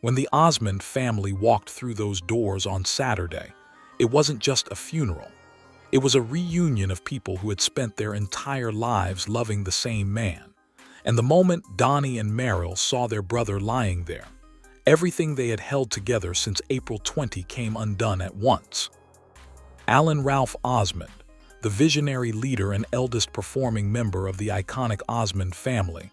When the Osmond family walked through those doors on Saturday, it wasn't just a funeral. It was a reunion of people who had spent their entire lives loving the same man. And the moment Donny and Merrill saw their brother lying there, everything they had held together since April 20 came undone at once. Alan Ralph Osmond, the visionary leader and eldest performing member of the iconic Osmond family,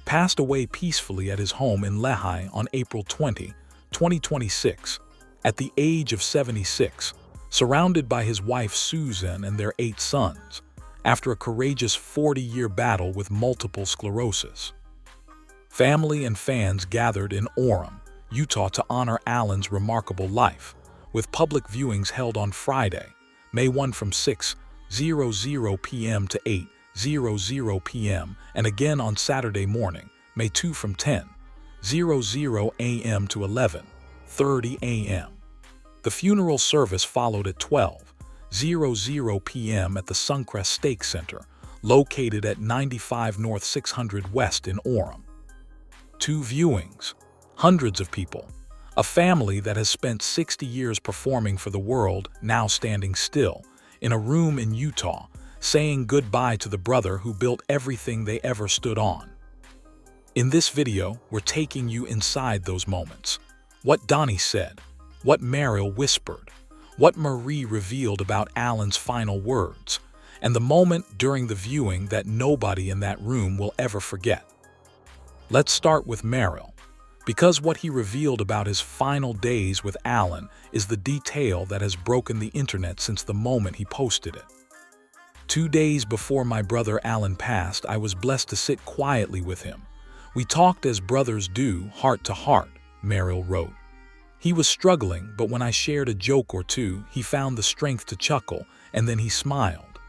passed away peacefully at his home in Lehigh on April 20, 2026, at the age of 76, surrounded by his wife Susan and their 8 sons, after a courageous 40-year battle with multiple sclerosis. Family and fans gathered in Orem, Utah to honor Alan's remarkable life, with public viewings held on Friday, May 1 from 6:00 p.m. to 8:00 p.m. and again on Saturday morning, May 2 from 10:00 a.m. to 11:30 a.m. The funeral service followed at 12:00 p.m. at the Suncrest Stake Center, located at 95 North 600 West in Orem. 2 viewings, hundreds of people, a family that has spent 60 years performing for the world now standing still in a room in Utah, saying goodbye to the brother who built everything they ever stood on. In this video, we're taking you inside those moments. What Donny said, what Merrill whispered, what Marie revealed about Alan's final words, and the moment during the viewing that nobody in that room will ever forget. Let's start with Merrill, because what he revealed about his final days with Alan is the detail that has broken the internet since the moment he posted it. 2 days before my brother Alan passed, I was blessed to sit quietly with him. We talked as brothers do, heart to heart, Merrill wrote. He was struggling, but when I shared a joke or two, he found the strength to chuckle, and then he smiled.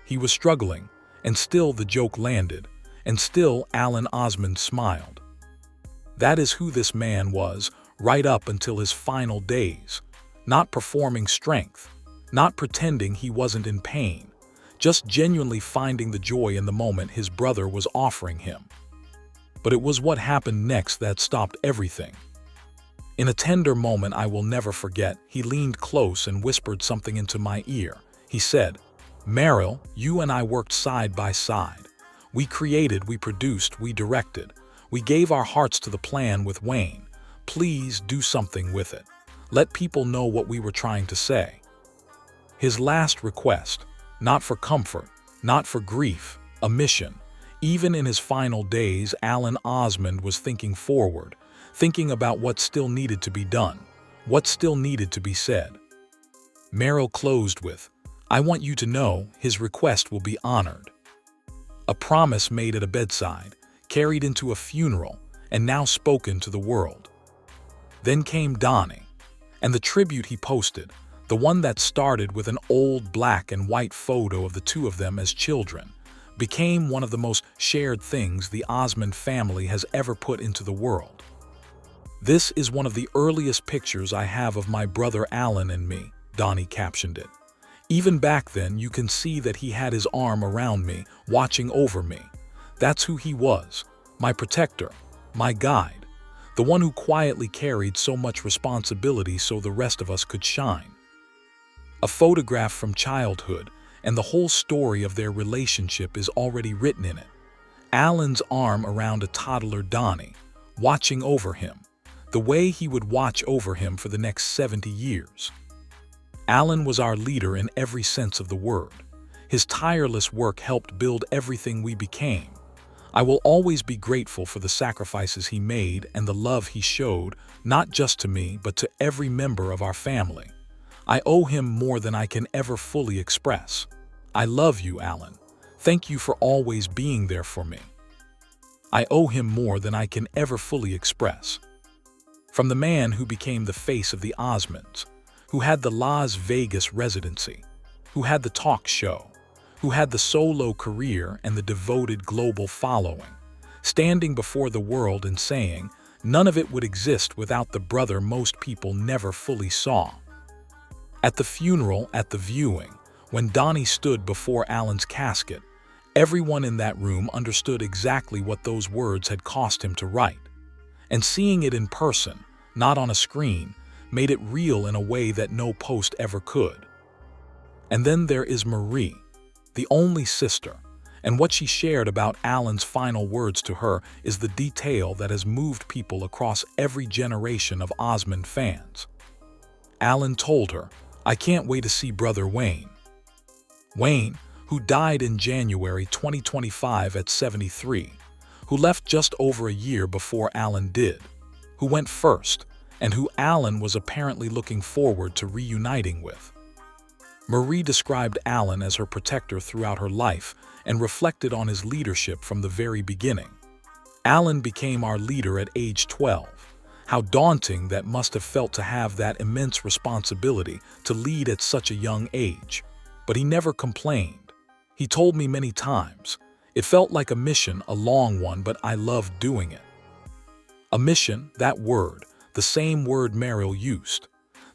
He was struggling, and still the joke landed, and still Alan Osmond smiled. That is who this man was, right up until his final days. Not performing strength, not pretending he wasn't in pain, just genuinely finding the joy in the moment his brother was offering him. But it was what happened next that stopped everything. In a tender moment I will never forget, he leaned close and whispered something into my ear. He said, "Merrill, you and I worked side by side. We created, we produced, we directed. We gave our hearts to the plan with Wayne. Please do something with it. Let people know what we were trying to say." His last request, not for comfort, not for grief, a mission. Even in his final days, Alan Osmond was thinking forward, thinking about what still needed to be done, what still needed to be said. Merrill closed with, "I want you to know his request will be honored." A promise made at a bedside, carried into a funeral, and now spoken to the world. Then came Donny, and the tribute he posted, the one that started with an old black and white photo of the 2 of them as children, became one of the most shared things the Osmond family has ever put into the world. "This is one of the earliest pictures I have of my brother Alan and me," Donny captioned it. "Even back then you can see that he had his arm around me, watching over me. That's who he was, my protector, my guide, the one who quietly carried so much responsibility so the rest of us could shine." A photograph from childhood, and the whole story of their relationship is already written in it. Alan's arm around a toddler Donny, watching over him, the way he would watch over him for the next 70 years. Alan was our leader in every sense of the word. His tireless work helped build everything we became. I will always be grateful for the sacrifices he made and the love he showed, not just to me, but to every member of our family. I owe him more than I can ever fully express. I love you, Alan. Thank you for always being there for me. I owe him more than I can ever fully express. From the man who became the face of the Osmonds, who had the Las Vegas residency, who had the talk show, who had the solo career and the devoted global following, standing before the world and saying, none of it would exist without the brother most people never fully saw. At the funeral, at the viewing, when Donny stood before Alan's casket, everyone in that room understood exactly what those words had cost him to write. And seeing it in person, not on a screen, made it real in a way that no post ever could. And then there is Marie, the only sister, and what she shared about Alan's final words to her is the detail that has moved people across every generation of Osmond fans. Alan told her, "I can't wait to see brother Wayne." Wayne, who died in January 2025 at 73, who left just over a year before Alan did, who went first, and who Alan was apparently looking forward to reuniting with. Marie described Alan as her protector throughout her life and reflected on his leadership from the very beginning. Alan became our leader at age 12. How daunting that must have felt to have that immense responsibility to lead at such a young age. But he never complained. He told me many times, "It felt like a mission, a long one, but I loved doing it." A mission, that word, the same word Merrill used.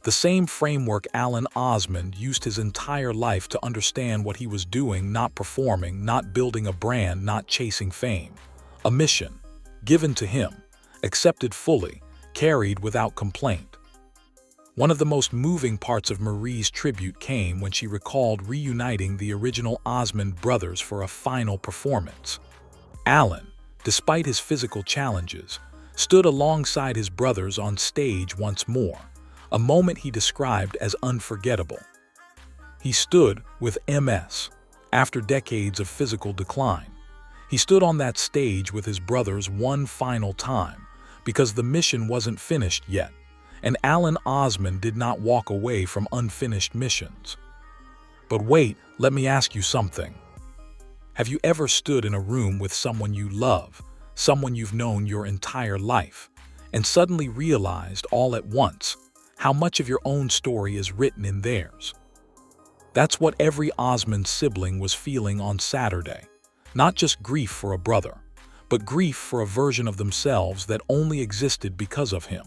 The same framework Alan Osmond used his entire life to understand what he was doing, not performing, not building a brand, not chasing fame. A mission, given to him, accepted fully, carried without complaint. One of the most moving parts of Marie's tribute came when she recalled reuniting the original Osmond brothers for a final performance. Alan, despite his physical challenges, stood alongside his brothers on stage once more, a moment he described as unforgettable. He stood with MS, after decades of physical decline. He stood on that stage with his brothers one final time, because the mission wasn't finished yet, and Alan Osmond did not walk away from unfinished missions. But wait, let me ask you something. Have you ever stood in a room with someone you love, someone you've known your entire life, and suddenly realized all at once how much of your own story is written in theirs? That's what every Osmond sibling was feeling on Saturday. Not just grief for a brother, but grief for a version of themselves that only existed because of him.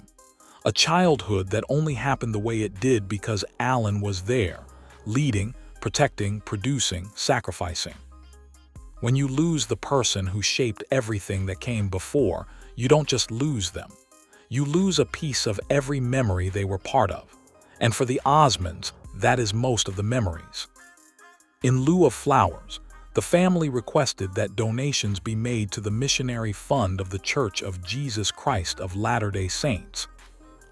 A childhood that only happened the way it did because Alan was there, leading, protecting, producing, sacrificing. When you lose the person who shaped everything that came before, you don't just lose them. You lose a piece of every memory they were part of. And for the Osmonds, that is most of the memories. In lieu of flowers, the family requested that donations be made to the missionary fund of the Church of Jesus Christ of Latter-day Saints,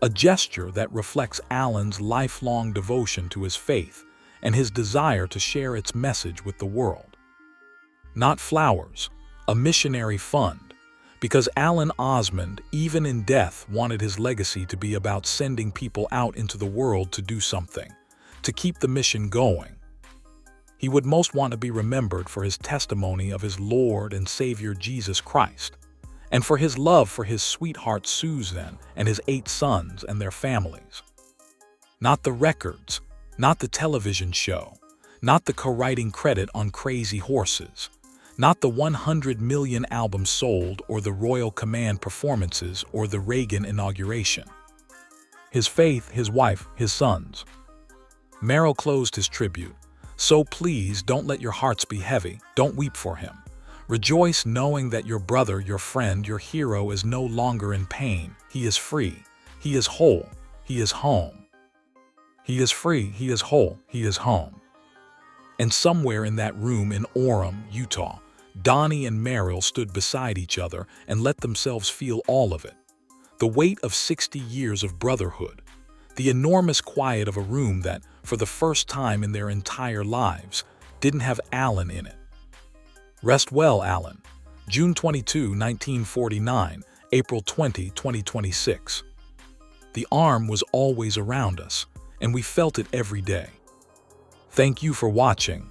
a gesture that reflects Alan's lifelong devotion to his faith and his desire to share its message with the world. Not flowers, a missionary fund, because Alan Osmond, even in death, wanted his legacy to be about sending people out into the world to do something, to keep the mission going. He would most want to be remembered for his testimony of his Lord and Savior Jesus Christ, and for his love for his sweetheart Susan and his 8 sons and their families. Not the records, not the television show, not the co-writing credit on Crazy Horses, not the 100 million albums sold or the Royal Command performances or the Reagan inauguration. His faith, his wife, his sons. Merrill closed his tribute. "So please don't let your hearts be heavy, don't weep for him. Rejoice knowing that your brother, your friend, your hero is no longer in pain. He is free, he is whole, he is home. He is free, he is whole, he is home." And somewhere in that room in Orem, Utah, Donny and Merrill stood beside each other and let themselves feel all of it. The weight of 60 years of brotherhood. The enormous quiet of a room that, for the first time in their entire lives, didn't have Alan in it. Rest well, Alan. June 22, 1949, April 20, 2026. The arm was always around us, and we felt it every day. Thank you for watching.